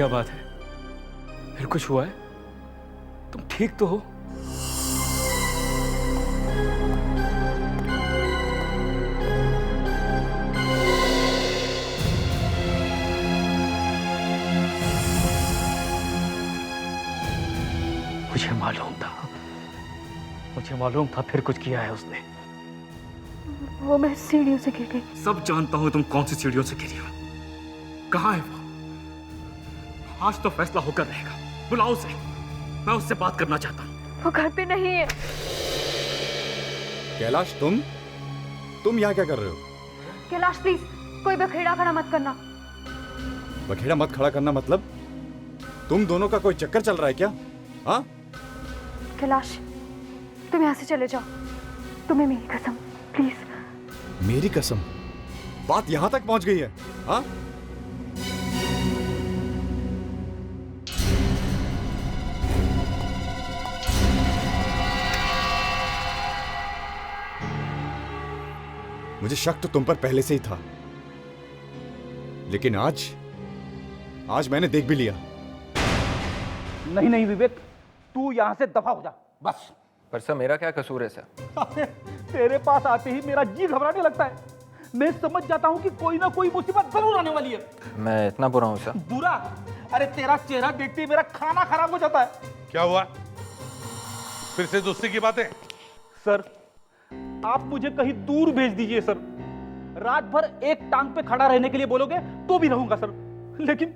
क्या बात है? फिर कुछ हुआ है? तुम ठीक तो हो? मुझे मालूम था फिर कुछ किया है उसने। वो मैं सीढ़ियों से गिर गई। सब जानता हूं तुम कौन सी सीढ़ियों से गिरी हो। कहां है वो? आज तो फैसला होकर रहेगा। बुलाओ उसे, मैं उससे बात करना चाहता हूं। वो घर पे नहीं है। कैलाश, तुम यहाँ क्या कर रहे हो? कैलाश प्लीज, कोई बखेड़ा खड़ा मत करना। बखेड़ा मत खड़ा करना मतलब? तुम दोनों का कोई चक्कर चल रहा है क्या? हाँ? कैलाश, तुम यहाँ से चले जाओ। तुम्हें मेरी कसम, प्लीज। मेरी कसम? बात यहाँ तक पहुँच गई है? हाँ? मुझे शक तो तुम पर पहले से ही था, लेकिन आज मैंने देख भी लिया। नहीं नहीं विवेक, तू यहां से दफा हो जा बस। पर सर मेरा क्या कसूर है सर? तेरे पास आते ही मेरा जी घबराने लगता है। मैं समझ जाता हूं कि कोई ना कोई मुसीबत जरूर आने वाली है। मैं इतना बुरा हूं सर? बुरा? अरे तेरा चेहरा देखते ही मेरा खाना खराब हो जाता है। क्या हुआ? फिर से दोस्ती की बातें? सर, आप मुझे कहीं दूर भेज दीजिए सर। रात भर एक टांग पे खड़ा रहने के लिए बोलोगे तो भी रहूंगा सर, लेकिन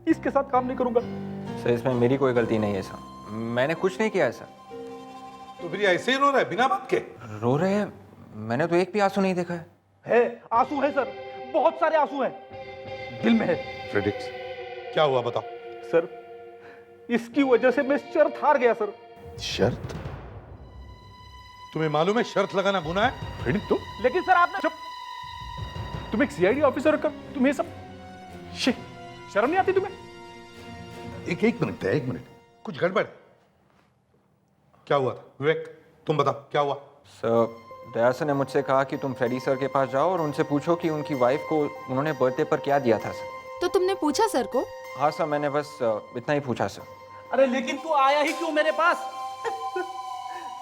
इसके साथ काम नहीं करूंगा। सर इसमें मेरी कोई गलती नहीं है सर, मैंने कुछ नहीं किया है सर। तो फिर ऐसे ही रो रहा है बिना बात के? रो रहे हैं? मैंने तो एक भी आंसू नहीं देखा है आंसू है सर, बहुत सारे आंसू हैं, दिल में है। फ्रेडिक्स, क्या हुआ बताओ? सर, इसकी वजह से मैं शर्त हार गया सर। शर्त? तुम्हें मालूम है शर्त लगाना गुनाह है? फ्रेडिक्स तुम? लेकिन सर आपने तुम एक सीआईडी ऑफिसर होकर तुम्हें सब शर्म नहीं आती तुम्हें? एक मिनट, कुछ गड़बड़ है। क्या हुआ था? विवेक, तुम बताओ क्या हुआ? सर, दया सर ने मुझसे कहा कि तुम फ्रेडी सर के पास जाओ और उनसे पूछो कि उनकी वाइफ को उन्होंने बर्थडे पर क्या दिया था सर। तो तुमने पूछा सर को? हाँ सर, मैंने बस इतना ही पूछा सर। अरे लेकिन तू आया ही क्यों मेरे पास?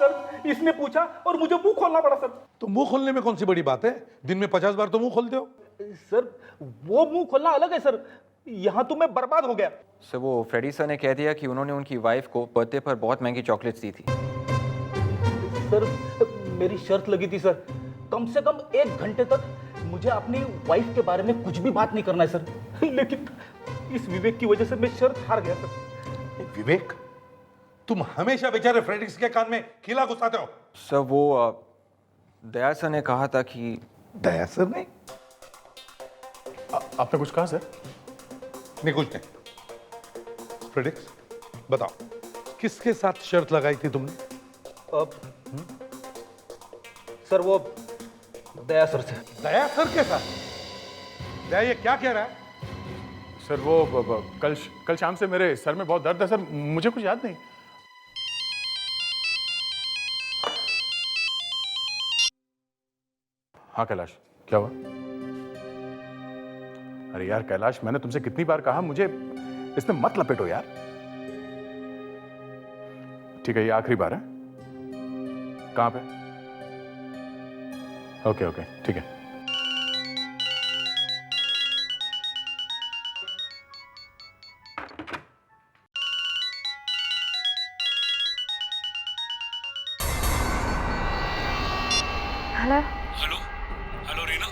सर, इसने पूछा और मुझे मुंह खोलना पड़ा सर। तो मुंह खोलने में कौन सी बड़ी बात है? दिन में 50 बार तो मुंह खोलते हो। सर, वो मुंह खोलना अलग है सर, यहाँ तो मैं बर्बाद हो गया। सर, वो फ्रेडी सर ने कह दिया कि उन्होंने उनकी वाइफ को बर्थडे पर बहुत महंगी चॉकलेट्स दी थी। सर, मेरी शर्त लगी थी सर, कम से कम 1 घंटे तक मुझे अपनी वाइफ के बारे में कुछ भी बात नहीं करना है सर, लेकिन इस विवेक की वजह से मैं शर्त हार गया सर। विवेक, तुम हमेशा बेचारे फ्रेडिक्स के कान में कीला घुसाते हो। सर, वो दया सर ने कहा था कि... दया सर ने? आपने कुछ कहा सर? नहीं, कुछ नहीं। फ्रेडिक्स, बताओ किसके साथ शर्त लगाई थी तुमने? सर, वो दया सर से। दया सर के साथ? दया ये क्या कह रहा है? सर, वो कल शाम से मेरे सर में बहुत दर्द है सर, मुझे कुछ याद नहीं। हाँ कैलाश, क्या हुआ? अरे यार कैलाश, मैंने तुमसे कितनी बार कहा मुझे इसमें मत लपेटो यार। ठीक है, ये आखिरी बार है। कहां पे? ओके, ठीक है। हेलो रीना,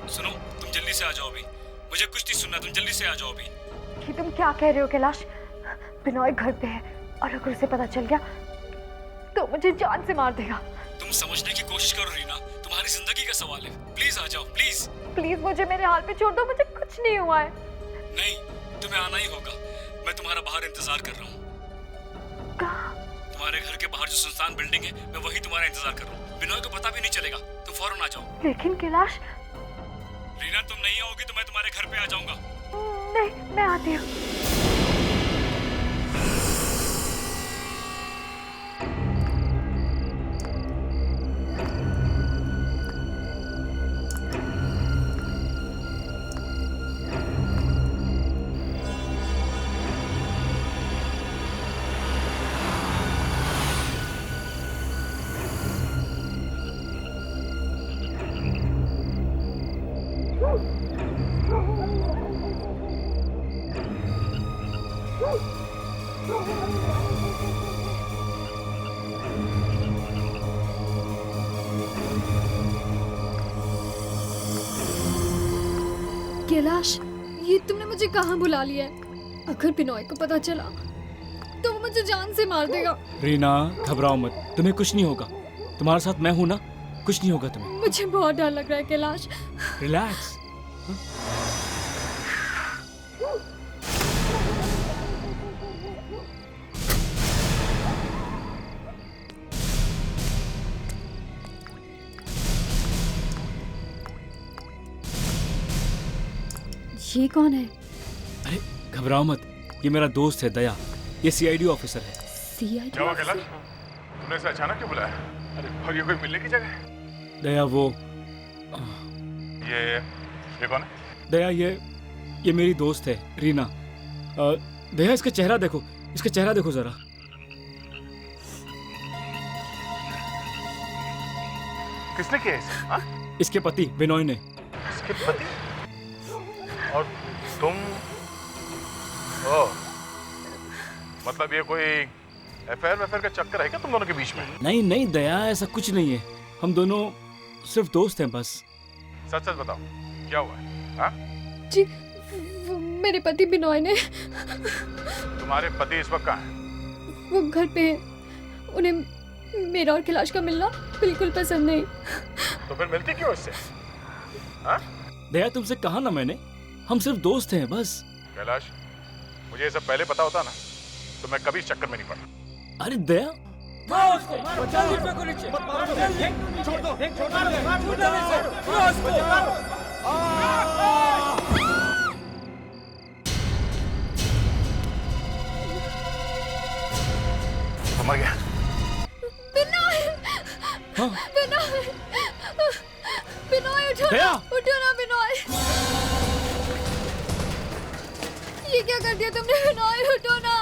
सुनो, तुम जल्दी से आ जाओ अभी। मुझे कुछ नहीं सुनना, तुम जल्दी से आ जाओ अभी। ये तुम क्या कह रहे हो कैलाश? बिनोय घर पे है और अगर उसे पता चल गया तो मुझे जान से मार देगा। तुम समझने की कोशिश करो रीना, तुम्हारी जिंदगी का सवाल है। प्लीज आ जाओ, प्लीज। प्लीज मुझे मेरे हाल पे छोड़ दो, मुझे कुछ नहीं हुआ है। नहीं, तुम्हें आना ही होगा। मैं तुम्हारा बाहर इंतजार कर रहा हूँ। कहाँ? तुम्हारे घर के बाहर जो सुनसान बिल्डिंग है, मैं वही तुम्हारा इंतजार कर रहा हूँ। बिनोय को पता भी नहीं चलेगा, तुम फौरन आ जाओ। लेकिन कैलाश... रीना, तुम नहीं आओगी तो मैं तुम्हारे घर पे आ जाऊंगा। नहीं, मैं आती हूँ। कैलाश, ये तुमने मुझे कहाँ बुला लिया है? अगर बिनॉय को पता चला तो वो मुझे जान से मार देगा। रीना, घबराओ मत, तुम्हें कुछ नहीं होगा। तुम्हारे साथ मैं हूं ना, कुछ नहीं होगा तुम्हें। मुझे बहुत डर लग रहा है कैलाश। रिलैक्स। ये कौन है? अरे घबराओ मत, ये मेरा दोस्त है दया। ये सीआईडी ऑफिसर है। सीआईडी? क्या हुआ कैलाश? तुमने इसे अचानक क्यों बुलाया? अरे और ये कोई मिलने की जगह है? दया वो ये कौन है? दया ये मेरी दोस्त है रीना। दया इसका चेहरा देखो, इसका चेहरा देखो जरा। किसने किया इसे? हाँ? इसके पति बिनॉय ने। इसके पति? और तुम? ओह, मतलब ये कोई अफेयर का चक्कर है क्या तुम दोनों के बीच में? नहीं नहीं दया, ऐसा कुछ नहीं है। हम दोनों सिर्फ दोस्त हैं बस। सच सच बताओ, क्या हुआ है? हाँ? जी, वो मेरे पति बिनॉय ने। तुम्हारे पति इस वक्त कहाँ हैं? वो घर पे है। उन्हें मेरा और कैलाश का मिलना बिल्कुल पसंद नहीं। तो फिर मिलती क्यों इससे? हाँ? दया, तुमसे कहा ना मैंने, हम सिर्फ दोस्त हैं बस। कैलाश, मुझे ये सब पहले पता होता ना तो मैं कभी इस चक्कर में नहीं पड़ा। अरे दया, वो मर गया। बिनॉय! हाँ? बिनॉय! बिनॉय उठो दया! ना, उठो ना बिनॉय! ये क्या कर दिया तुमने बिनॉय? उठो ना!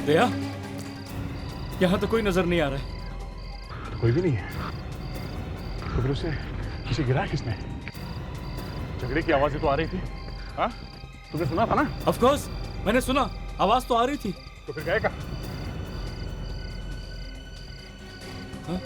दया, यहाँ तो कोई नजर नहीं आ रहा है। तो कोई भी नहीं है। तो फिर उसे किसी गिरा किसने? झगड़े की आवाजें तो आ रही थी। हाँ? तुमने सुना था ना? ऑफ कोर्स, मैंने सुना, आवाज तो आ रही थी। तो फिर गए कहाँ? हाँ?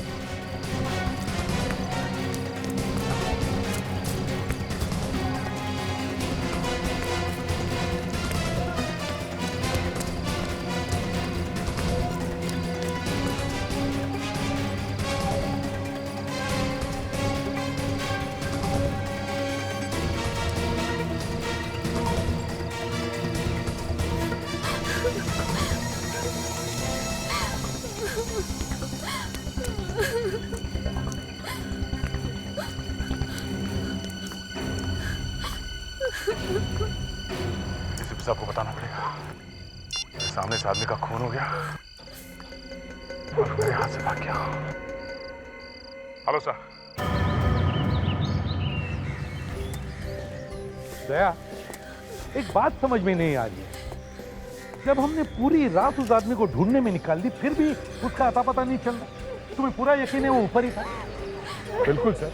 सबको बताना पड़ेगा। सामने से आदमी का खून हो गया और मेरे हाथ से भाग गया। Hello sir. दया, एक बात समझ में नहीं आ रही है। जब हमने पूरी रात उस आदमी को ढूंढने में निकाल दी, फिर भी उसका अता पता नहीं चल रहा। तुम्हें पूरा यकीन है वो ऊपर ही था? बिल्कुल सर,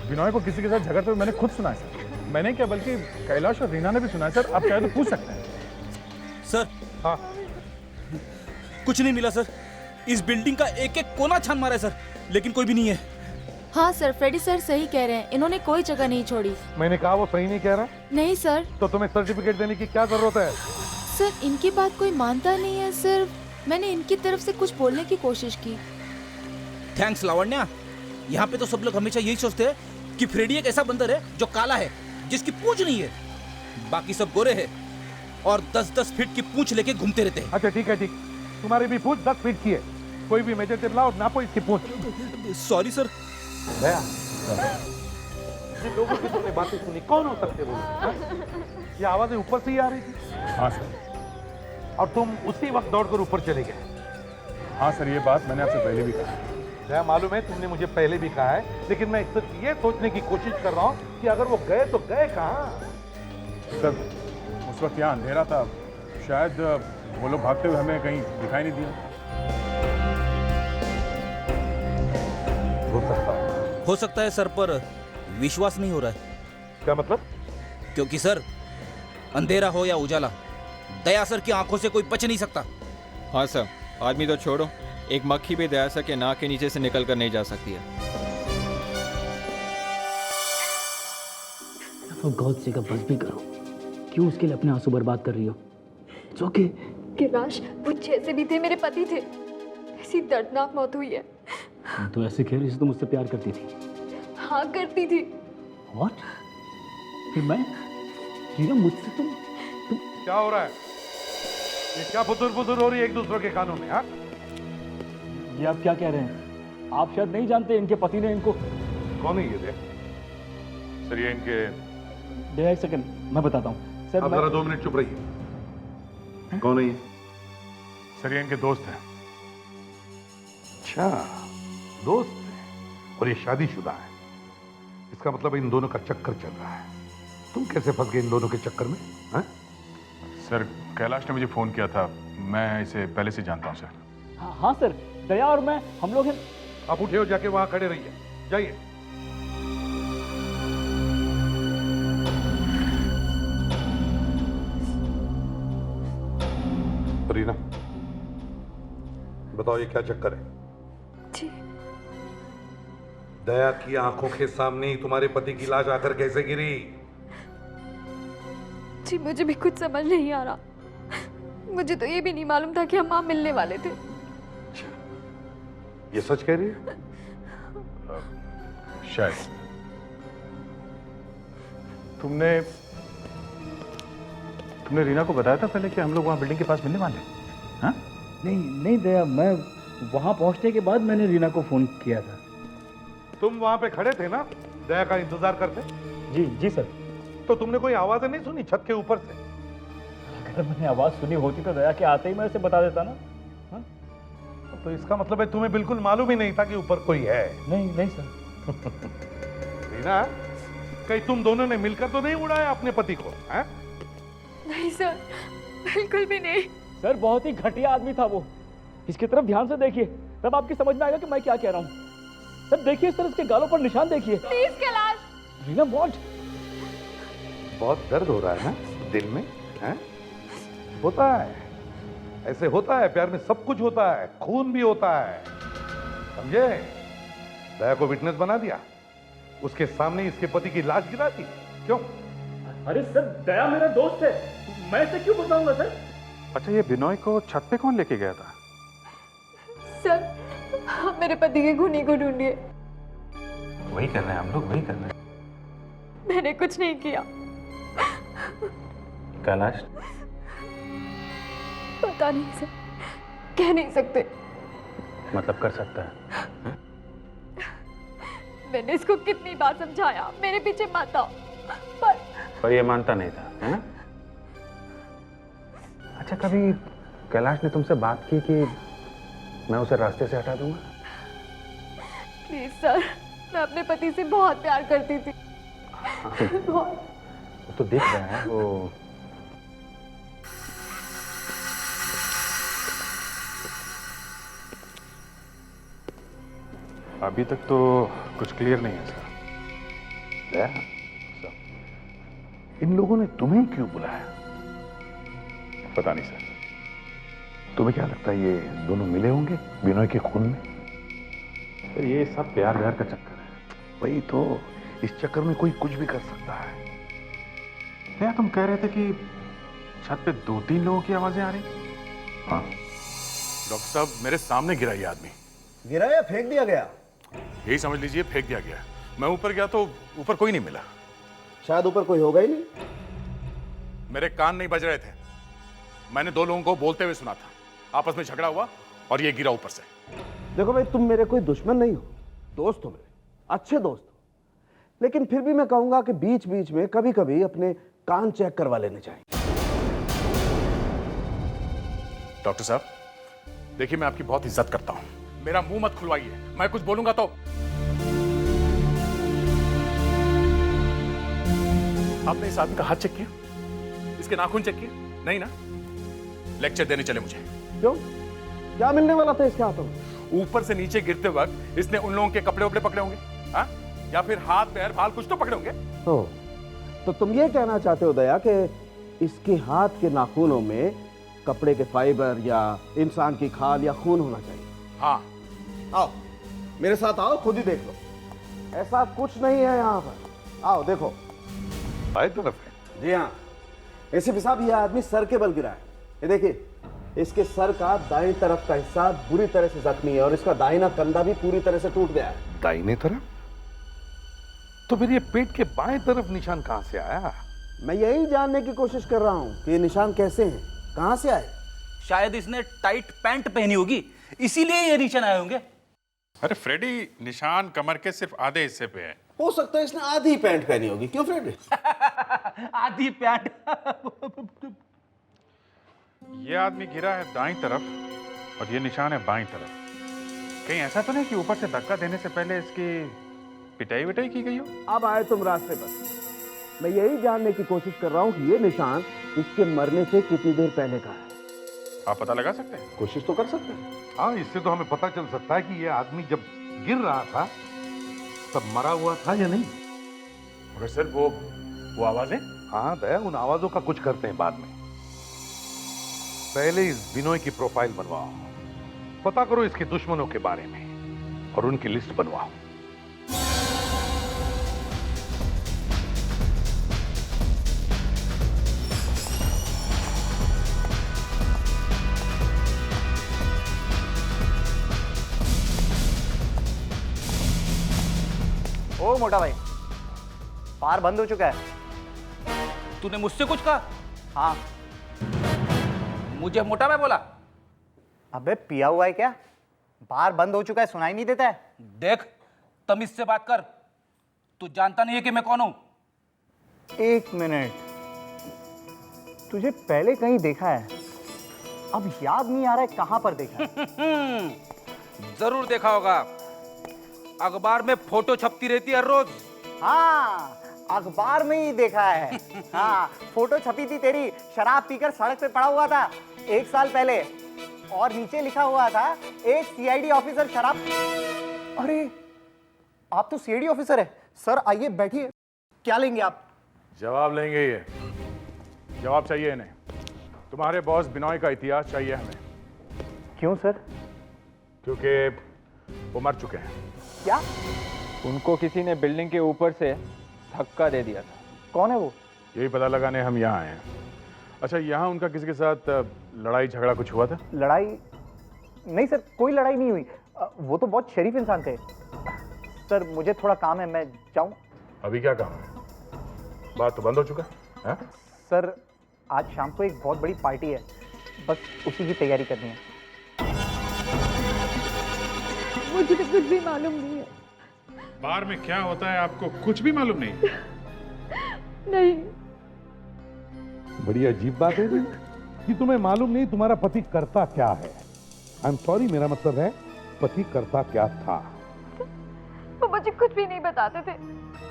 बिनॉय को किसी के साथ झगड़ते हुए मैंने खुद सुना है सर। मैंने क्या, बल्कि कैलाश और रीना ने भी सुना है सर। आप चाहे तो पूछ सकते हैं सर। हाँ, कुछ नहीं मिला सर। इस बिल्डिंग का एक एक कोना छान मारा है सर, लेकिन कोई भी नहीं है। हाँ सर, फ्रेडी सर सही कह रहे हैं, इन्होंने कोई जगह नहीं छोड़ी। मैंने कहा वो सही नहीं कह रहा। नहीं सर। तो तुम्हें सर्टिफिकेट देने की क्या जरूरत है? सर, इनकी बात कोई मानता नहीं है। सिर्फ मैंने इनकी तरफ से कुछ बोलने की कोशिश की। थैंक्स लावण्या। यहाँ पे तो सब लोग हमेशा यही सोचते हैं कि फ्रेडी एक ऐसा बंदर है जो काला है, जिसकी पूंछ नहीं है। बाकी सब गोरे हैं और 10-10 फीट की पूंछ लेके घूमते रहते हैं। अच्छा ठीक है, ठीक। तुम्हारी भी पूंछ 10 फीट की है। कोई भी मेजर टेप लाओ और नापो इसकी पूंछ। Sorry sir. दया, जिन लोगों की तुमने बातें सुनी, कौन हो सकते वो? ये आवाजें ऊपर से ही आ रही थी? हाँ सर। और तुम उसी वक्त दौड़कर ऊपर चले गए? हाँ सर, ये बात मैंने आपसे पहले भी कहा। दया, मालूम है तुमने मुझे पहले भी कहा है, लेकिन मैं सिर्फ ये सोचने की कोशिश कर रहा हूँ कि अगर वो गए तो गए कहाँ? सर, उस वक्त यहाँ अंधेरा था, शायद वो लोग भागते हुए हमें कहीं दिखाई नहीं दिया। हो सकता है। हो सकता है सर, पर विश्वास नहीं हो रहा है। क्या मतलब? क्योंकि सर, अंधेरा हो या उजाला, दया सर की आंखों से कोई बच नहीं सकता। हाँ सर, आदमी तो छोड़ो, एक मक्खी भी दया सर के नाक के नीचे से निकल कर नहीं जा सकती है। गॉड से का बस भी करो, क्यों उसके लिए अपने आंसू बर्बाद कर रही हो? It's okay. कैलाश, वो जैसे भी थे मेरे पति थे, ऐसी दर्दनाक मौत हुई है। तो ऐसे कह रही थी तुम मुझसे प्यार करती थी? हाँ करती थी। What? फिर मैं रीना मुझसे तुम क्या हो रहा है? ये क्या फुदुर फुदुर हो रही है एक दूसरे के कानों में? हाँ, ये आप क्या कह रहे हैं? आप शायद नहीं जानते इनके पति ने इनको। कौन है ये दे? सर ये इनके। दे एक सेकंड, मैं बताता हूँ सर। आप जरा 2 मिनट चुप रहिए। कौन है ये? सर ये इनके दोस्त हैं। अच्छा, दोस्त हैं और ये शादीशुदा है। इसका मतलब इन दोनों का चक्कर चल रहा है। तुम कैसे फंस गए इन दोनों के चक्कर में? हाँ? सर कैलाश ने मुझे फ़ोन किया था, मैं इसे पहले से जानता हूँ सर। हाँ सर, दया और मैं, हम लोग हैं। आप उठे हो, जाके वहां खड़े रहिए, जाइए। रीना, बताओ ये क्या चक्कर है? जी दया की आंखों के सामने ही तुम्हारे पति की लाश आकर कैसे गिरी? जी मुझे भी कुछ समझ नहीं आ रहा। मुझे तो ये भी नहीं मालूम था कि हम वहां मिलने वाले थे। ये सच कह रही है? शायद। तुमने रीना को बताया था पहले कि हम लोग वहां बिल्डिंग के पास मिलने वाले हैं? हाँ? नहीं दया, मैं वहां पहुंचने के बाद मैंने रीना को फोन किया था। तुम वहां पे खड़े थे ना, दया का इंतजार करते? जी सर। तो तुमने कोई आवाजें नहीं सुनी छत के ऊपर से? अगर मैंने आवाज सुनी होती तो दया के आते ही मैं उसे बता देता ना। हा? तो इसका मतलब है तुम्हें बिल्कुल मालूम ही नहीं था कि ऊपर कोई है? नहीं सर। रीना, कहीं तुम दोनों ने मिलकर तो नहीं उड़ाया अपने पति को? है? नहीं सर, बिल्कुल भी नहीं। सर बहुत ही घटिया आदमी था वो। इसकी तरफ ध्यान से देखिए, तब आपकी समझ में आएगा कि मैं क्या कह रहा हूँ। सर देखिए, सर इसके गालों पर निशान देखिए। प्लीज कैलाश। रीना व्हाट? बहुत दर्द हो रहा है ना दिल में? है? होता है, ऐसे होता है, प्यार में सब कुछ होता है, खून भी होता है, समझे? दया को विटनेस बना दिया, उसके सामने इसके पति की लाश गिरा दी। क्यों? अरे सर, दया मेरा दोस्त है, मैं इसे क्यों बताऊंगा सर? अच्छा, ये बिनोय को छत पे कौन लेके गया था? सर, आप मेरे पति के खूनी को ढूंढिए। वही कर रहे हैं हम लोग, वही कर रहे हैं। मैंने कुछ नहीं किया। कैलाश? पता नहीं सर, कह नहीं सकते। मतलब कर सकता है? मैंने इसको कितनी बार समझाया, मेरे पीछे मत आओ, पर ये मानता नहीं था, है ना? अच्छा, कभी कैलाश ने तुमसे बात की कि मैं उसे रास्ते से हटा दूंगा? प्लीज सर, मैं अपने पति से बहुत प्यार करती थी। बहुत। वो तो दिख रहा है वो। अभी तक तो कुछ क्लियर नहीं है सर। इन लोगों ने तुम्हें क्यों बुलाया? पता नहीं सर। तुम्हें क्या लगता है ये दोनों मिले होंगे बिनोय के खून में? तो ये सब प्यार व्यार का चक्कर है। वही तो, इस चक्कर में कोई कुछ भी कर सकता है। क्या तुम कह रहे थे कि छत पे 2-3 लोगों की आवाजें आ रही? हाँ डॉक्टर साहब, मेरे सामने गिरा ये आदमी। गिरा या फेंक दिया गया? यही समझ लीजिए, फेंक दिया गया। मैं ऊपर गया तो ऊपर कोई नहीं मिला। शायद ऊपर कोई होगा ही नहीं। मेरे कान नहीं बज रहे थे। मैंने 2 लोगों को बोलते हुए सुना था। आपस में झगड़ा हुआ और ये गिरा ऊपर से। देखो भाई, तुम मेरे कोई दुश्मन नहीं हो, दोस्त हो मेरे, अच्छे दोस्त हो, लेकिन फिर भी मैं कहूंगा कि बीच बीच में कभी कभी अपने कान चेक करवा लेने चाहिए। डॉक्टर साहब, देखिए मैं आपकी बहुत इज्जत करता हूं, मेरा मुंह मत खुलवाइए। मैं कुछ बोलूंगा तो आपने इस आदमी का हाथ चेक किया, इसके नाखून चेक किए? नहीं ना? लेक्चर देने चले मुझे। क्यों? क्या मिलने वाला था इसके हाथों में? ऊपर से नीचे गिरते वक्त इसने उन लोगों के कपड़े वपड़े पकड़े होंगे। हाँ? या फिर हाथ पैर बाल कुछ तो पकड़ोगे। तो तुम ये कहना चाहते हो दया कि इसके हाथ के नाखूनों में कपड़े के फाइबर या इंसान की खाल या खून होना चाहिए? हाँ। आओ मेरे साथ आओ, खुद ही देख लो। ऐसा कुछ नहीं है यहाँ पर। आओ देखो। बाएं तरफ है। जी हाँ एसीपी साहब, ये आदमी सर के बल गिरा है। ये देखिए, इसके सर का दाईं तरफ का हिस्सा बुरी तरह से जख्मी है और इसका दाहिना कंधा भी पूरी तरह से टूट गया है। दाहिने तरफ? तो फिर ये पेट के बाएं तरफ निशान कहां से आया? मैं यही जानने की कोशिश कर रहा हूं कि ये निशान कैसे हैं, कहां से आए। शायद इसने टाइट पैंट पहनी होगी, इसीलिए ये निशान आए होंगे। अरे फ्रेडी, निशान कमर के सिर्फ आधे हिस्से पे है। हो सकता है इसने आधी पैंट पहनी होगी। क्यों फ्रेडी? आधी पैंट। ये आदमी गिरा है दाईं तरफ और ये निशान है बाईं तरफ। कहीं ऐसा तो नहीं कि ऊपर से धक्का देने से पहले इसकी पिटाई विटाई की गई हो? अब आए तुम रास्ते पर। मैं यही जानने की कोशिश कर रहा हूं कि ये निशान इसके मरने से कितनी देर पहले का है। आप पता लगा सकते हैं? कोशिश तो कर सकते हैं। हाँ, इससे तो हमें पता चल सकता है कि ये आदमी जब गिर रहा था तब मरा हुआ था या नहीं। मगर सर वो आवाजें? हाँ दया, उन आवाजों का कुछ करते हैं बाद में। पहले इस बिनोय की प्रोफाइल बनवाओ, पता करो इसके दुश्मनों के बारे में और उनकी लिस्ट बनवाओ। ओ मोटा भाई, बार बंद हो चुका है। तूने मुझसे कुछ कहा? हाँ। मुझे मोटा भाई बोला? अबे पिया हुआ है क्या? बार बंद हो चुका है, सुनाई नहीं देता है? देख, तमीज से बात कर। तू जानता नहीं है कि मैं कौन हूं? एक मिनट, तुझे पहले कहीं देखा है, अब याद नहीं आ रहा है कहां पर देखा है। जरूर देखा होगा, अखबार में फोटो छपती रहती है हर रोज। हाँ, अखबार में ही देखा है। हाँ, फोटो छपी थी तेरी, शराब पीकर सड़क पे पड़ा हुआ था 1 साल पहले, और नीचे लिखा हुआ था एक सीआईडी ऑफिसर शराब। अरे आप तो सीआईडी ऑफिसर है। सर आइए बैठिए, क्या लेंगे आप? जवाब लेंगे। ये जवाब चाहिए इन्हें। तुम्हारे बॉस बिनोय का इतिहास चाहिए हमें। क्यों सर? क्योंकि वो मर चुके हैं। क्या? उनको किसी ने बिल्डिंग के ऊपर से धक्का दे दिया था। कौन है वो? यही पता लगाने हम यहाँ आए हैं। अच्छा, यहाँ उनका किसी के साथ लड़ाई झगड़ा कुछ हुआ था? लड़ाई नहीं सर, कोई लड़ाई नहीं हुई। वो तो बहुत शरीफ इंसान थे। सर मुझे थोड़ा काम है, मैं जाऊं? अभी क्या काम है? बात तो बंद हो चुका है। सर आज शाम को एक बहुत बड़ी पार्टी है, बस उसी की तैयारी करनी है। मुझे तो कुछ भी मालूम नहीं है। बार में क्या होता है आपको कुछ भी मालूम नहीं? नहीं। बड़ी अजीब बात है कि तुम्हें मालूम नहीं तुम्हारा पति करता क्या है। आई एम सॉरी, मेरा मतलब है पति करता क्या था। वो मुझे कुछ भी नहीं बताते थे,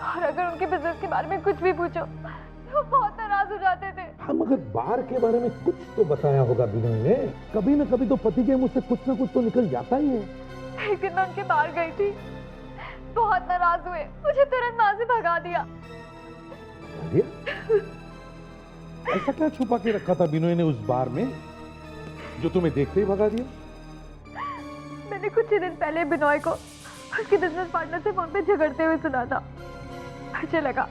और अगर उनके बिजनेस के बारे में कुछ भी पूछो तो बहुत नाराज हो जाते थे। हाँ, मगर बार के बारे में कुछ तो बताया होगा बिनोय ने। कभी न कभी तो पति के मुंह से कुछ न कुछ तो निकल जाता ही है। एक दिन मैं उनके बाहर गई थी, बहुत नाराज हुए, मुझे तुरंत वहां से भगा दिया। ऐसा क्या छुपा के रखा था बिनोय ने उस बार में जो तुम्हें देखते ही भगा दिया? मैंने कुछ ही दिन पहले बिनोय को उसके बिजनेस पार्टनर से फोन पे झगड़ते हुए सुना था। मुझे लगा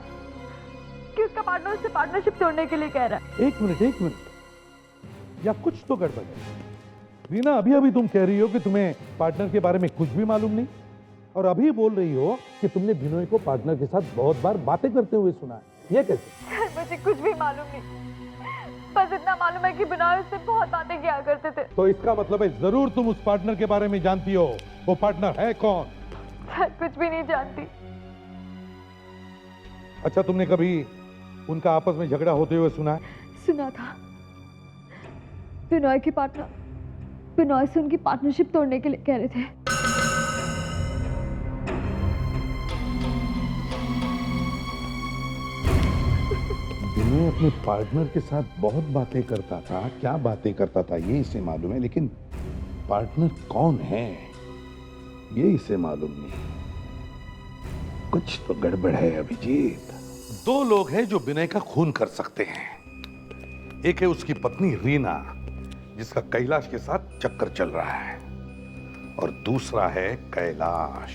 कि उसका पार्टनर उससे पार्टनरशिप तोड़ने के लिए कह रहा है। एक मिनट, या कुछ तो गड़बड़ है। रीना, अभी अभी तुम कह रही हो कि तुम्हें पार्टनर के बारे में कुछ भी मालूम नहीं, और अभी बोल रही हो कि तुमने बिनोय को पार्टनर के साथ बहुत बार बातें करते हुए सुना है। ये कैसे? मुझे कुछ भी मालूम नहीं, बस इतना मालूम है कि बिनोय उससे बहुत बातें किया करते थे। तो इसका मतलब है जरूर तुम उस पार्टनर के बारे में जानती हो। वो पार्टनर है कौन? कुछ भी नहीं जानती। अच्छा, तुमने कभी उनका आपस में झगड़ा होते हुए सुना है? सुना था। बिनोय के पार्टनर बिनोय से उनकी पार्टनरशिप तोड़ने के लिए कह रहे थे। बिनोय अपने पार्टनर के साथ बहुत बातें करता था। क्या बातें करता था ये इसे मालूम है, लेकिन पार्टनर कौन है ये इसे मालूम नहीं। कुछ तो गड़बड़ है अभिजीत। दो लोग हैं जो विनय का खून कर सकते हैं। एक है उसकी पत्नी रीना, जिसका कैलाश के साथ चक्कर चल रहा है, और दूसरा है कैलाश।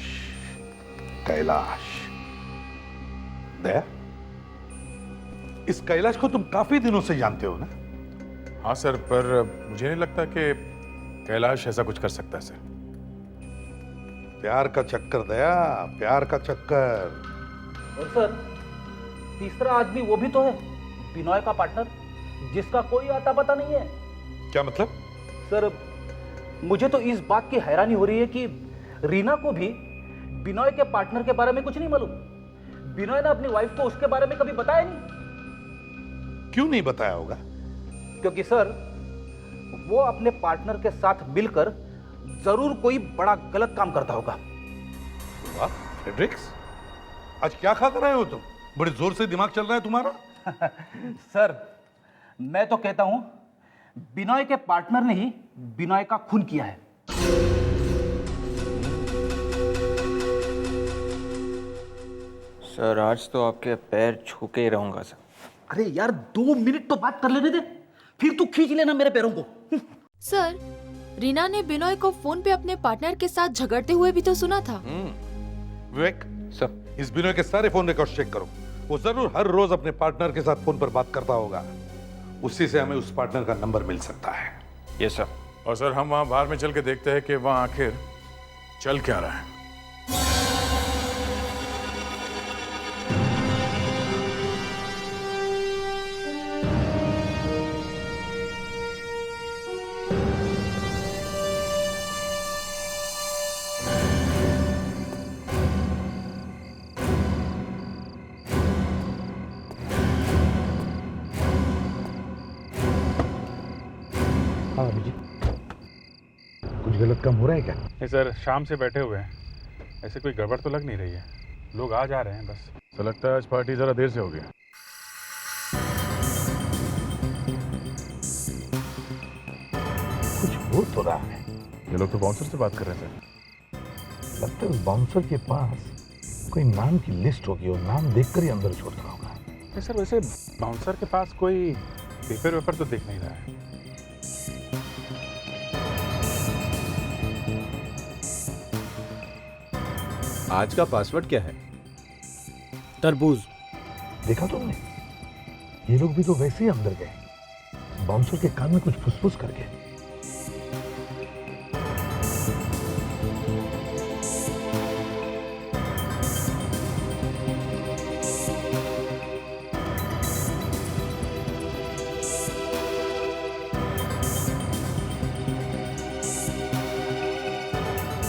कैलाश दया, इस कैलाश को तुम काफी दिनों से जानते हो ना? हाँ सर, पर मुझे नहीं लगता कि कैलाश ऐसा कुछ कर सकता है सर। प्यार का चक्कर दया, प्यार का चक्कर। और सर, तीसरा आदमी वो भी तो है, बिनॉय का पार्टनर, जिसका कोई आता पता नहीं है। क्या मतलब? सर, मुझे तो इस बात की हैरानी हो रही है कि रीना को भी बिनॉय के पार्टनर के बारे में कुछ नहीं मालूम। बिनॉय ने अपनी वाइफ को उसके बारे में कभी बताया नहीं। क्यों नहीं बताया होगा? क्योंकि सर, वो अपने पार्टनर के साथ मिलकर जरूर कोई बड़ा गलत काम करता होगा। वाह फ्रेडरिक्स, आज क्या खा कर आए हो तुम? बड़े जोर से दिमाग चल रहा है तुम्हारा। सर, मैं तो कहता हूं बिनॉय के पार्टनर ने ही बिनॉय का खून किया है। सर आज तो आपके पैर छू के ही रहूंगा सर। अरे यार, 2 मिनट तो बात कर लेने दे, फिर तू खींच लेना मेरे पैरों को। सर, रीना ने बिनॉय को फोन पे अपने पार्टनर के साथ झगड़ते हुए भी तो सुना था। विवेक सर, इस बिनॉय के सारे फोन रिकॉर्ड चेक करो। वो जरूर हर रोज अपने पार्टनर के साथ फोन पर बात करता होगा। उसी से हमें उस पार्टनर का नंबर मिल सकता है। Yes sir. और सर, हम वहाँ बाहर में चल के देखते हैं कि वहाँ आखिर चल क्या रहा है। हाँ अभिजीत, कुछ गलत काम हो रहा है क्या? नहीं सर, शाम से बैठे हुए हैं, ऐसे कोई गड़बड़ तो लग नहीं रही है। लोग आ जा रहे हैं बस। तो लगता है आज पार्टी जरा देर से हो गया। कुछ हो तो रहा है। ये लोग तो बाउंसर से बात कर रहे थे। लगता है उस बाउंसर के पास कोई नाम की लिस्ट होगी और नाम देखकर ही अंदर छोड़ता होगा। नहीं सर, वैसे बाउंसर के पास कोई पेपर वेपर तो दिख नहीं रहा है। आज का पासवर्ड क्या है? तरबूज। देखा तुमने? ये लोग भी तो वैसे ही अंदर गए, बाउंसर के कान में कुछ फुसफुस करके।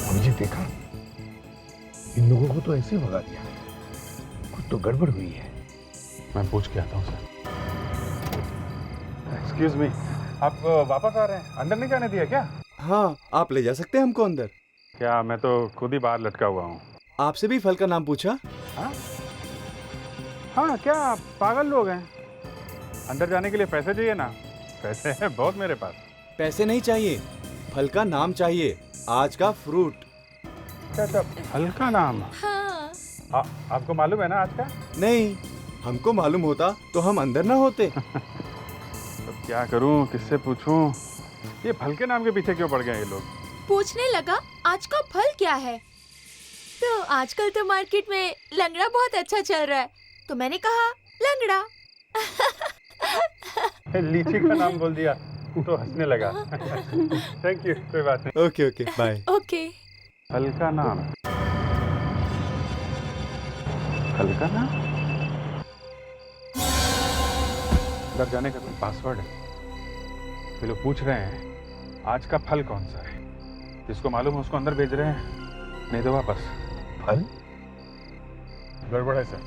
अभिजीत देखा? इन लोगों को तो ऐसे ही भगा दिया। कुछ तो गड़बड़ हुई है। मैं पूछ के आता हूँ सर। एक्सक्यूज मी, आप वापस आ रहे हैं? अंदर नहीं जाने दिया क्या? हाँ, आप ले जा सकते हैं हमको अंदर। क्या, मैं तो खुद ही बाहर लटका हुआ हूँ। आपसे भी फल का नाम पूछा? हाँ, क्या आप पागल लोग हैं? अंदर जाने के लिए पैसे चाहिए ना? पैसे हैं बहुत मेरे पास। पैसे नहीं चाहिए, फल का नाम चाहिए। आज का फ्रूट। अच्छा, फल का नाम? हाँ। आपको मालूम है ना आज का? नहीं, हमको मालूम होता तो हम अंदर ना होते। तो क्या करूं, किससे पूछूं? ये फल के नाम के पीछे क्यों पड़ गए ये लोग? पूछने लगा आज का फल क्या है, तो आजकल तो मार्केट में लंगड़ा बहुत अच्छा चल रहा है, तो मैंने कहा लंगड़ा। लीची का नाम बोल दिया तो हंसने लगा। थैंक यू, कोई बात नहीं। Okay okay, bye. ओके। फल का नाम? फल का नाम? अंदर जाने का कोई पासवर्ड है? ये लोग पूछ रहे हैं आज का फल कौन सा है। जिसको मालूम है उसको अंदर भेज रहे हैं, नहीं तो वापस। फल? गड़बड़ है सर,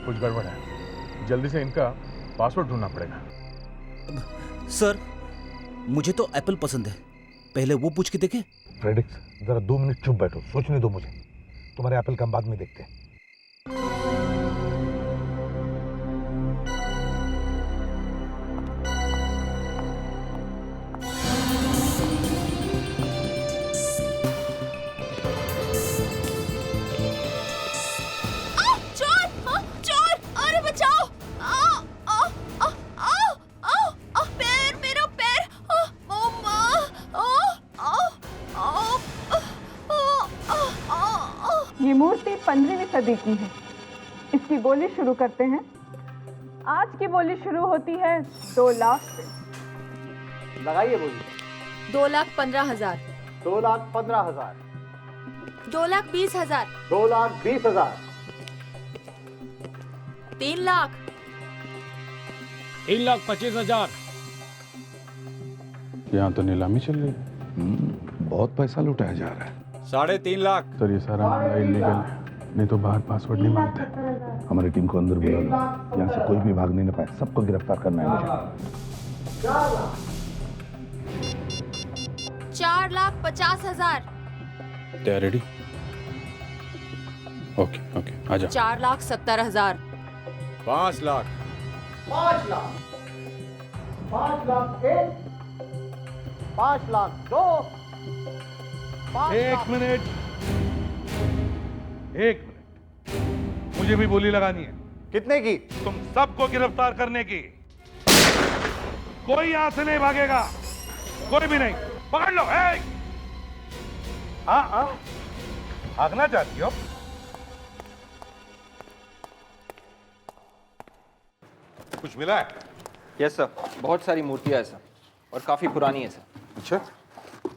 कुछ गड़बड़ है। जल्दी से इनका पासवर्ड ढूंढना पड़ेगा। सर, मुझे तो एप्पल पसंद है, पहले वो पूछ के देखें। फ्रेडिक्स, जरा 2 मिनट चुप बैठो, सोचने दो मुझे। तुम्हारे एप्पल का हम बाद में देखते हैं। मूर्ति 15वीं सदी की है। इसकी बोली शुरू करते हैं। आज की बोली शुरू होती है 2 लाख से। लगाइए बोली। 2,15,000, 2,15,000, 2,20,000, 2,20,000, 3 लाख, 3,25,000। यहाँ तो नीलामी चल रही है। बहुत पैसा लुटाया जा रहा है। 3.5 लाख। सर ये सारा मामला इलीगल है, नहीं तो बाहर पासवर्ड नहीं मांगते। हमारी टीम को अंदर बुला लो, यहाँ से कोई भी भाग नहीं पाए, सबको गिरफ्तार करना है मुझे। 4,50,000, they are ready? Okay okay, आ जाओ। 4,70,000, 5 लाख, 5 लाख, 5 लाख 1, 5 लाख 2, 5 एक लाख। मिनट, मुझे भी बोली लगानी है। कितने की? तुम सबको गिरफ्तार करने की। कोई यहां से नहीं भागेगा, कोई भी नहीं। पकड़ लो। हाँ, भागना चाहती हो? कुछ मिला है? यस सर, बहुत सारी मूर्तियां है सर, और काफी पुरानी है सर। अच्छा,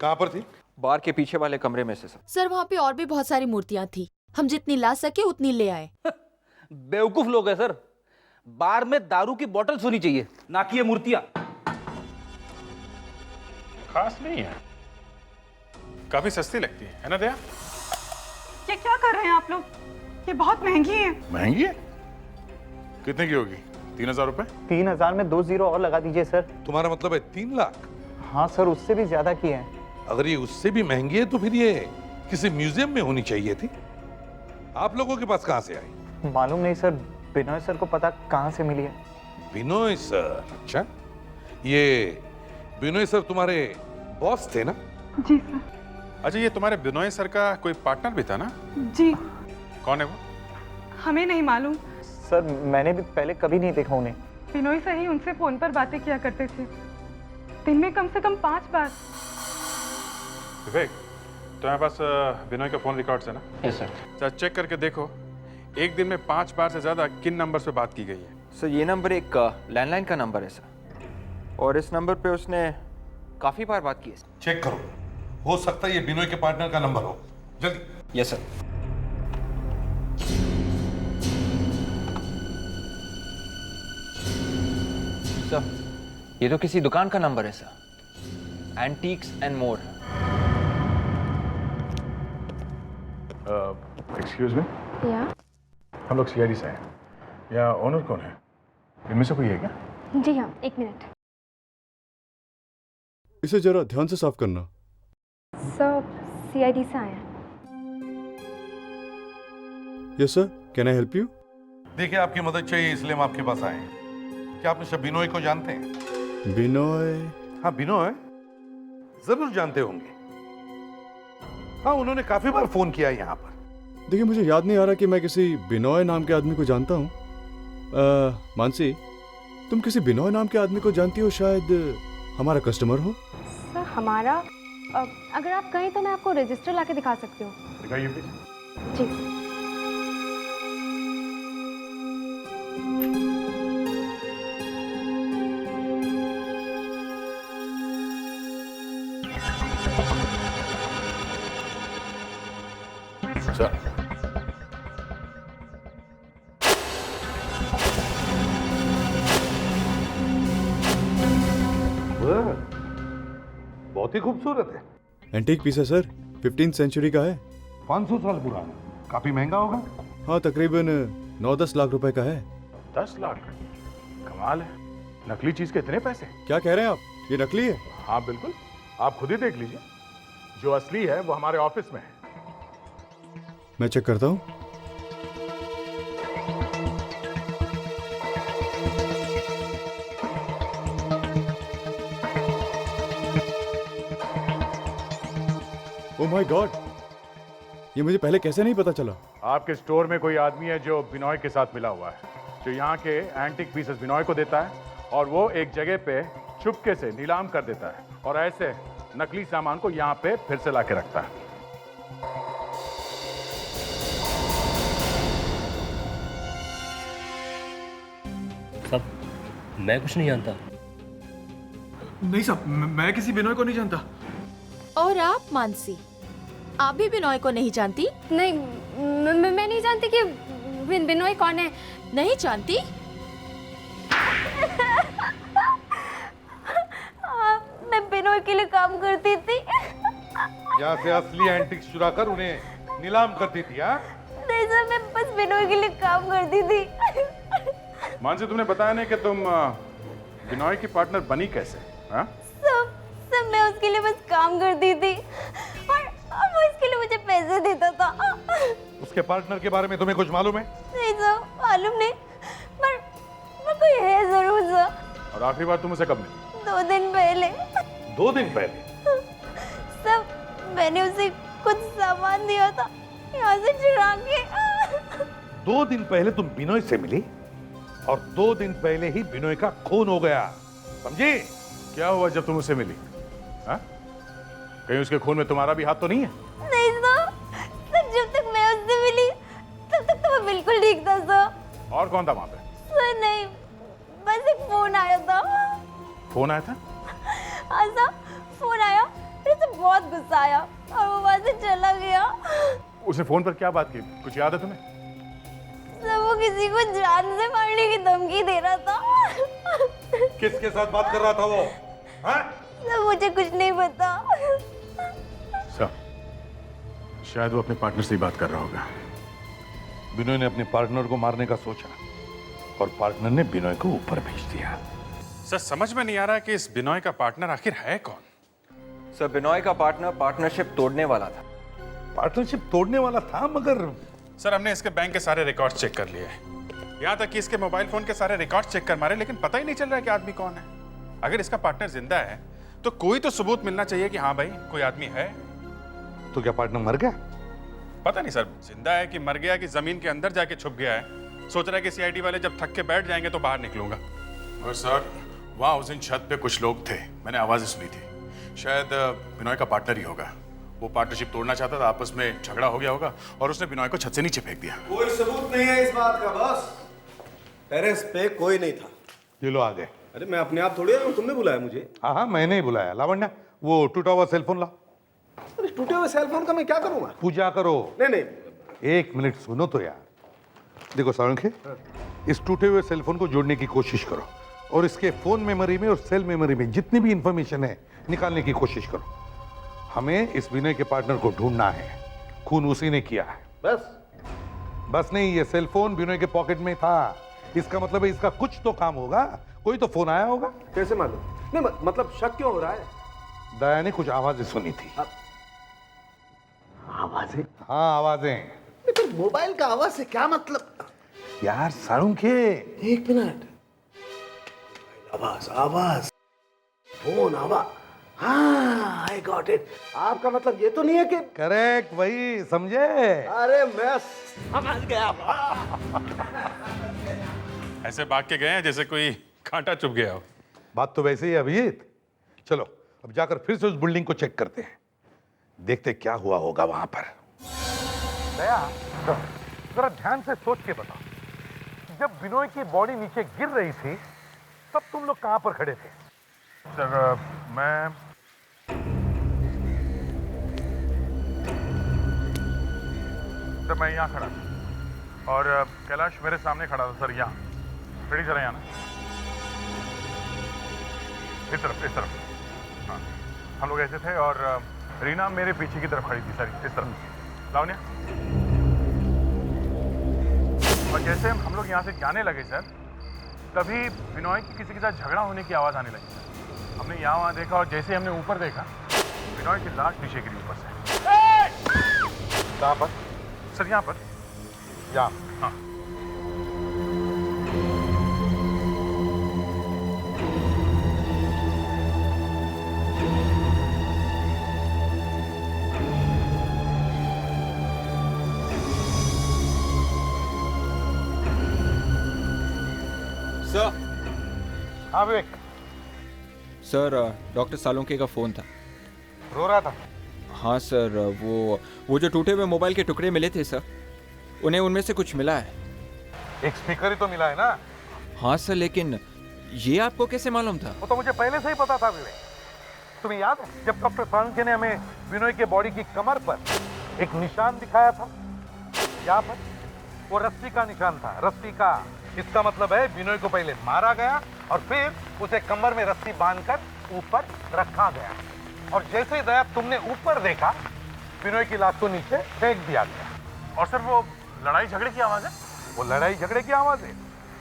कहाँ पर थी? बार के पीछे वाले कमरे में से सर। सर वहाँ पे और भी बहुत सारी मूर्तियाँ थी, हम जितनी ला सके उतनी ले आए। बेवकूफ लोग हैं सर। बार में दारू की बोतल्स होनी चाहिए, ना कि ये मूर्तियां। खास नहीं है, काफी सस्ती लगती है ना दया? ये क्या कर रहे हैं आप लोग? ये बहुत महंगी है। महंगी है? कितने की होगी? 3,000 रुपए? 3,000 में 2 जीरो और लगा दीजिए सर। तुम्हारा मतलब है 3 लाख? हाँ सर, उससे भी ज्यादा की है। अगर ये उससे भी महंगी है तो फिर ये किसी म्यूजियम में होनी चाहिए थी। आप लोगों के पास कहां से आई? मालूम नहीं सर, बिनोय सर को पता कहां से मिली है। बिनोय सर? अच्छा, ये बिनोय सर तुम्हारे बॉस थे ना? जी सर। अच्छा, ये तुम्हारे बिनोय सर का कोई पार्टनर भी था ना? जी। कौन है वो? हमें नहीं मालूम सर, मैंने भी पहले कभी नहीं देखा उन्हें। बिनोय सर ही उनसे फोन पर बातें किया करते थे, दिन में कम से कम 5 बार। विवेक, तुम्हारे पास बिनोय का फोन रिकॉर्ड्स है ना? Yes sir. सर चेक करके देखो, एक दिन में 5 बार से ज्यादा किन नंबर पे बात की गई है। सर ये नंबर एक लैंडलाइन का नंबर है सर, और इस नंबर पे उसने काफी बार बात की है। चेक करो, हो सकता है ये बिनोय के पार्टनर का नंबर हो। जल्दी। Yes sir. सर ये तो किसी दुकान का नंबर है sir, antiques and more. Excuse me, या हम लोग सीआईडी से हैं। यहाँ ओनर कौन है? इनमें से कोई है क्या? जी हाँ, 1 मिनट। इसे जरा ध्यान से साफ करना। सर, सीआईडी से आए हैं। Yes sir, can I help you? देखिए, आपकी मदद चाहिए इसलिए हम आपके पास आए हैं। क्या आप मिस्टर बिनोय को जानते हैं? बिनोय? हाँ, बिनोय जरूर जानते होंगे। हाँ, उन्होंने काफी बार फोन किया यहाँ पर। देखिए, मुझे याद नहीं आ रहा कि मैं किसी बिनोय नाम के आदमी को जानता हूँ। मानसी, तुम किसी बिनोय नाम के आदमी को जानती हो? शायद हमारा कस्टमर हो। सर हमारा अगर आप कहें तो मैं आपको रजिस्टर लाके दिखा सकती हूँ। दिखाइए प्लीज। जी। बहुत ही खूबसूरत है। एंटीक पीस है सर, 15th सेंचुरी का है। 500 साल पुराना, काफी महंगा होगा। हाँ, तकरीबन 9-10 लाख रुपए का है। 10 लाख? कमाल है, नकली चीज के इतने पैसे? क्या कह रहे हैं आप? ये नकली है? हाँ बिल्कुल, आप खुद ही देख लीजिए। जो असली है वो हमारे ऑफिस में है। मैं चेक करता हूँ। ओह माय गॉड, ये मुझे पहले कैसे नहीं पता चला? आपके स्टोर में कोई आदमी है जो बिनोय के साथ मिला हुआ है, जो यहाँ के एंटीक पीसेस बिनोय को देता है और वो एक जगह पे चुपके से नीलाम कर देता है और ऐसे नकली सामान को यहाँ पे फिर से लाके रखता है। साहब मैं कुछ नहीं जानता। नहीं साहब, मैं किसी बिनोय को नहीं जानता। और आप मानसी, आप भी बिनोय को नहीं जानती? नहीं, मैं नहीं जानती कि बिनोय कौन है। नहीं जानती? मैं बिनोय के लिए काम करती थी। यहाँ से असली एंटिक्स चुरा कर उन्हें नीलाम करती थी। हाँ, नहीं सर, मैं बस बिनोय के लिए काम करती थी। मानसी, तुमने बताया नहीं कि तुम बिनोय की पार्टनर बनी कैसे? हाँ? सब मैं उसके लिए बस काम करती थी और वो इसके लिए मुझे पैसे देता था। उसके पार्टनर के बारे में तुम्हें कुछ मालूम है? नहीं सर, मालूम नहीं, पर कोई है जरूर सर। और आखिरी बार तुम उसे कब मिली? 2 दिन पहले। 2 दिन पहले? सब मैंने उसे कुछ सामान दिया था, यहाँ से चुरा के। 2 दिन पहले तुम बिनोय से मिली और 2 दिन पहले ही बिनोय का खून हो गया, समझी? क्या हुआ जब तुम उसे मिली? हाँ? कहीं उसके खून में तुम्हारा भी हाथ तो नहीं है? नहीं सर, जब तक मैं उससे मिली तब तक तो मैं बिल्कुल ठीक था सर। और कौन था वहां पे? सर नहीं, बस एक फोन आया था। फोन आया था? हाँ सर, फोन आया, फिर से बहुत गुस्सा आया और वो वहां से चला गया। उसने फोन पर क्या बात की, कुछ याद है तुम्हें? सर वो किसी को जान से मारने की धमकी दे रहा था। किसके साथ बात कर रहा था वो? हाँ? सर मुझे कुछ नहीं पता। सर, शायद वो अपने पार्टनर से ही बात कर रहा होगा। बिनोय ने अपने पार्टनर को मारने का सोचा और पार्टनर ने बिनोय को ऊपर भेज दिया। सर, समझ में नहीं आ रहा कि इस बिनोय का पार्टनर आखिर है कौन? सर, बिनोय का पार्टनर पार्टनरशिप तोड़ने वाला था। पार्टनरशिप तोड़ने वाला था, मगर सर हमने इसके बैंक के सारे रिकॉर्ड चेक कर लिए हैं। यहाँ तक कि इसके मोबाइल फोन के सारे रिकॉर्ड चेक कर मारे, लेकिन पता ही नहीं चल रहा है कि आदमी कौन है। अगर इसका पार्टनर जिंदा है तो कोई तो सबूत मिलना चाहिए कि हाँ भाई कोई आदमी है। तो क्या पार्टनर मर गया? पता नहीं सर, जिंदा है कि मर गया कि जमीन के अंदर जाके छुप गया है। सोच रहा है कि सीआईडी वाले जब थक के बैठ जाएंगे तो बाहर निकलूंगा। और सर वहाँ उस दिन छत पे कुछ लोग थे, मैंने आवाजें सुनी थी। शायद बिनोय का पार्टनर ही होगा। वो पार्टनरशिप तोड़ना चाहता था, आपस में झगड़ा हो गया होगा और उसने बिनोय को छत से नीचे फेंक दिया। कोई सबूत नहीं है इस बात का बॉस। टेरेस पे कोई नहीं था। ये लो आ गए। अरे मैं अपने आप थोड़ी आया, तुमने बुलाया मुझे। हाँ हाँ, मैंने ही बुलाया। लावण्या, वो टूटा हुआ सेलफोन ला। अरे टूटे हुए सेलफोन का मैं क्या करूंगा? पूजा करो। नहीं, 1 मिनट सुनो तो यार। देखो सारंगे, इस टूटे हुए सेलफोन को जोड़ने की कोशिश करो और इसके फोन मेमोरी में और सेल मेमोरी में जितनी भी इंफॉर्मेशन है निकालने की कोशिश करो। हमें इस बिनोय के पार्टनर को ढूंढना है। खून उसी ने किया है। बस नहीं, ये सेलफोन बिनोय के पॉकेट में था। इसका मतलब है इसका कुछ तो काम होगा। कोई तो फोन आया होगा। कैसे मालूम? नहीं मतलब शक क्यों हो रहा है? दया ने कुछ आवाजें सुनी थी। आवाजें? हाँ, आवाजें। तो मोबाइल का आवाज से क्या मतलब? यार सारुंखे, 1 मिनट। आवाज, फोन आवाज। हाँ, आई गॉट इट। आपका मतलब ये तो नहीं है कि? करेक्ट, वही समझे। अरे मैं समझ गया। ऐसे भाग के गए हैं जैसे कोई कांटा चुभ गया हो। बात तो वैसे ही है अभिजीत। चलो अब जाकर फिर से उस बिल्डिंग को चेक करते हैं, देखते क्या हुआ होगा वहां पर। दया, जरा ध्यान से सोच के बताओ, जब बिनोय की बॉडी नीचे गिर रही थी तब तुम लोग कहां पर खड़े थे? सर मैं यहाँ खड़ा था और कैलाश मेरे सामने खड़ा था सर, यहाँ। रेडी चला यहाँ ना, इस तरफ। हाँ, हम लोग ऐसे थे और रीना मेरे पीछे की तरफ खड़ी थी सर, इस तरफ। लावण्या, और जैसे हम लोग यहाँ से जाने लगे सर, तभी बिनोय की किसी के साथ झगड़ा होने की आवाज़ आने लगी सर। हमने यहाँ वहाँ देखा और जैसे हमने ऊपर देखा, बिनोय की लाश नीचे गिरी ऊपर से। कहाँ पर? सर यहाँ पर। यहाँ? हाँ। सर। हाँ विवेक। सर डॉक्टर सालुंके का फोन था। रो रहा था? हाँ सर, वो जो टूटे हुए मोबाइल के टुकड़े मिले थे सर, उन्हें उनमें से कुछ मिला है। एक स्पीकर ही तो मिला है ना? हाँ सर, लेकिन ये आपको कैसे मालूम था? वो तो मुझे पहले से ही पता था विवेक। तुम्हें याद है जब डॉक्टर सालुंखे ने हमें बिनोय के बॉडी की कमर पर एक निशान दिखाया था? यहाँ पर वो रस्सी का निशान था, रस्सी का। इसका मतलब है बिनोय को पहले मारा गया और फिर उसे कमर में रस्सी बांधकर ऊपर रखा गया। और जैसे ही दया तुमने ऊपर देखा, बिनोय की लाश को नीचे फेंक दिया गया। और सर वो लड़ाई झगड़े की आवाज है? वो लड़ाई झगड़े की आवाज है,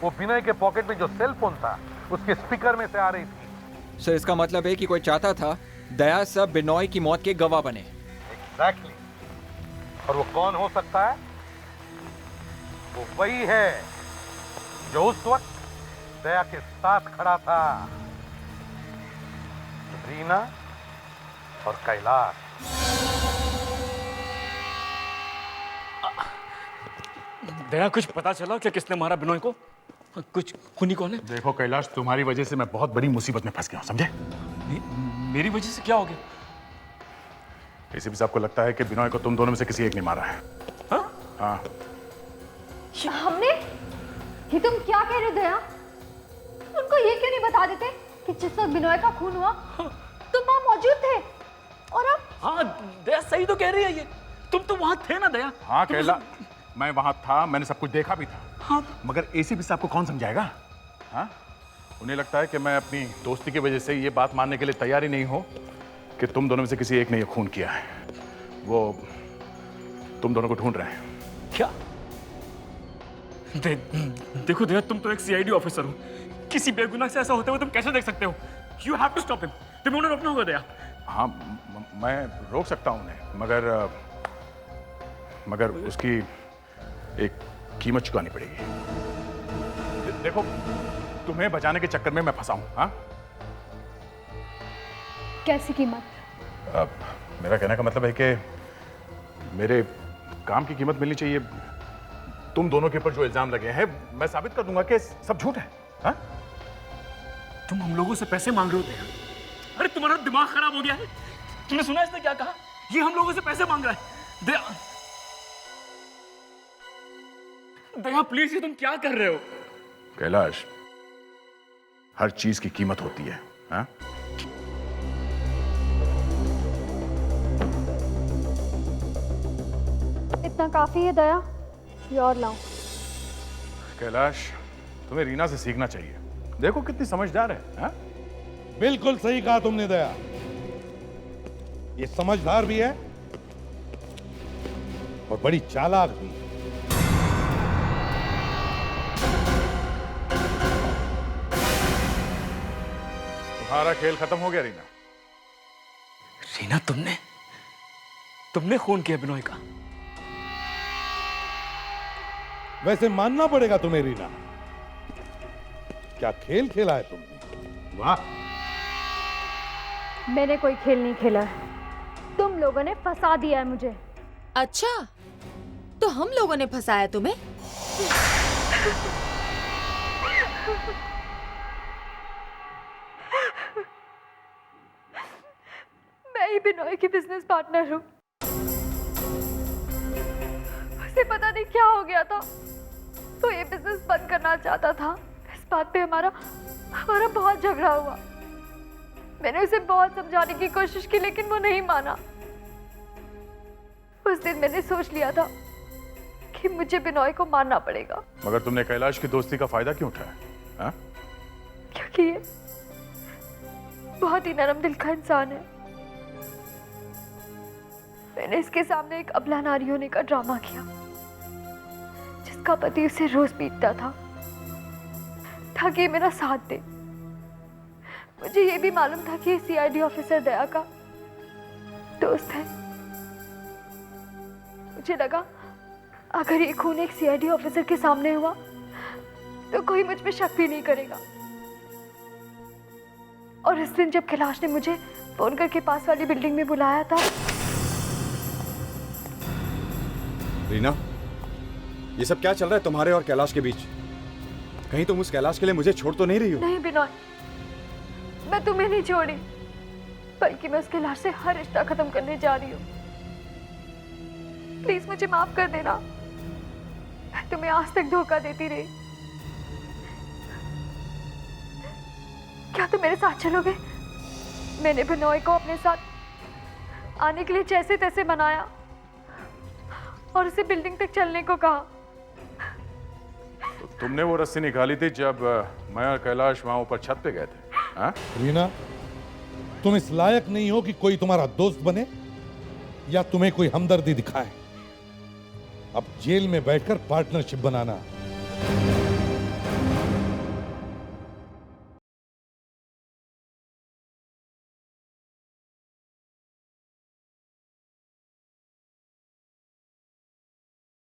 वो बिनोय के पॉकेट में जो सेल फोन था उसके स्पीकर में से आ रही थी। सर इसका मतलब है कि कोई चाहता था दया सब बिनोय की मौत के गवाह बने। एग्जैक्टली। और वो कौन हो सकता है? वो वही है जो उस वक्त दया के साथ खड़ा था, रीना और कैलाश। दया, कुछ पता चला कि किसने मारा बिनोय को? कुछ खूनी कौन है? देखो कैलाश, तुम्हारी वजह से मैं बहुत बड़ी मुसीबत में फंस गया हूं, समझे? मेरी वजह से क्या हो गया? एसीपी साहब को लगता है कि बिनोय को तुम दोनों में से किसी एक ने मारा है। हाँ। हमने? ये तुम क्या कह रहे हो दया? उनको ये क्यों नहीं बता देते कि जिस वक्त बिनोय का खून हुआ तुम वहां मौजूद थे? और अब? हाँ दया सही तो कह रही है ये। तुम तो वहां थे ना दया? हाँ कैलाश, मैं वहां था, मैंने सब कुछ देखा भी था। हाँ। मगर एसीपी साहब को कौन समझाएगा? हाँ? उन्हें लगता है कि मैं अपनी दोस्ती की वजह से ये बात मानने के लिए तैयार ही नहीं हो कि तुम दोनों में से किसी एक ने ये खून किया है। वो तुम दोनों को ढूंढ रहे हैं। क्या? देखो दया, तुम तो एक सीआईडी ऑफिसर हो। किसी बेगुनाह से ऐसा होते हुए तुम कैसे देख सकते हो? You have to stop him. तुम्हें उन्हें रोकना होगा दया। हाँ, मैं रोक सकता हूं उन्हें, मगर उसकी एक कीमत चुकानी पड़ेगी। देखो, तुम्हें बचाने के चक्कर में मैं फंसा हूं। हाँ? कैसी कीमत? मेरा कहने का मतलब है कि मेरे काम की कीमत मिलनी चाहिए। तुम दोनों के ऊपर जो इल्जाम लगे हैं, मैं साबित कर दूंगा कि सब झूठ है। हाँ? तुम हम लोगों से पैसे मांग रहे हो दया? अरे तुम्हारा दिमाग खराब हो गया है? तुमने सुना इसने क्या कहा? ये हम लोगों से पैसे मांग रहा है। दया, दया प्लीज, ये तुम क्या कर रहे हो? कैलाश, हर चीज की कीमत होती है। हाँ? इतना काफी है दया, ये और लाओ। कैलाश, तुम्हें रीना से सीखना चाहिए। देखो कितनी समझदार है। हाँ? बिल्कुल सही कहा तुमने दया, ये समझदार भी है और बड़ी चालाक भी। तुम्हारा खेल खत्म हो गया रीना। रीना, तुमने खून किया बिनोय का? वैसे मानना पड़ेगा तुम्हें रीना, क्या खेल खेला है तुमने। वाह। मैंने कोई खेल नहीं खेला है, तुम लोगों ने फंसा दिया है मुझे। अच्छा, तो हम लोगों ने फंसाया तुम्हें? मैं ही बिनोय की बिजनेस पार्टनर हूँ। उसे पता नहीं क्या हो गया था, तो ये बिजनेस बंद करना चाहता था। इस बात पे हमारा बहुत झगड़ा हुआ। मैंने उसे बहुत समझाने की कोशिश की, लेकिन वो नहीं माना। उस दिन मैंने सोच लिया था कि मुझे बिनोय को मारना पड़ेगा। मगर तुमने कैलाश की दोस्ती का फायदा क्यों उठाया? हाँ? क्योंकि ये बहुत ही नरम दिल का इंसान है। मैंने इसके सामने एक अबला नारी होने का ड्रामा किया, जिसका पति उसे रोज पीटता था ताकि मेरा साथ दे। मुझे ये भी मालूम था कि सीआईडी ऑफिसर दया का दोस्त है। मुझे लगा अगर ये खून एक सीआईडी ऑफिसर के सामने हुआ तो कोई मुझ पे शक भी नहीं करेगा। और इस दिन जब कैलाश ने मुझे फोन करके पास वाली बिल्डिंग में बुलाया था। रीना, ये सब क्या चल रहा है तुम्हारे और कैलाश के बीच? कहीं तुम उस कैलाश के लिए मुझे छोड़ तो नहीं रही हो? नहीं बिनोय, मैं तुम्हें नहीं छोड़ी, बल्कि मैं उस कैलाश से हर रिश्ता खत्म करने जा रही हूँ। प्लीज मुझे माफ कर देना, मैं तुम्हें आज तक धोखा देती रही। क्या तुम मेरे साथ चलोगे? मैंने बिनोय को अपने साथ आने के लिए जैसे तैसे मनाया और उसे बिल्डिंग तक चलने को कहा। तो तुमने वो रस्सी निकाली थी जब मैं और कैलाश वहां ऊपर छत पे गए थे, हाँ? रीना, तुम इस लायक नहीं हो कि कोई तुम्हारा दोस्त बने या तुम्हें कोई हमदर्दी दिखाए। अब जेल में बैठकर पार्टनरशिप बनाना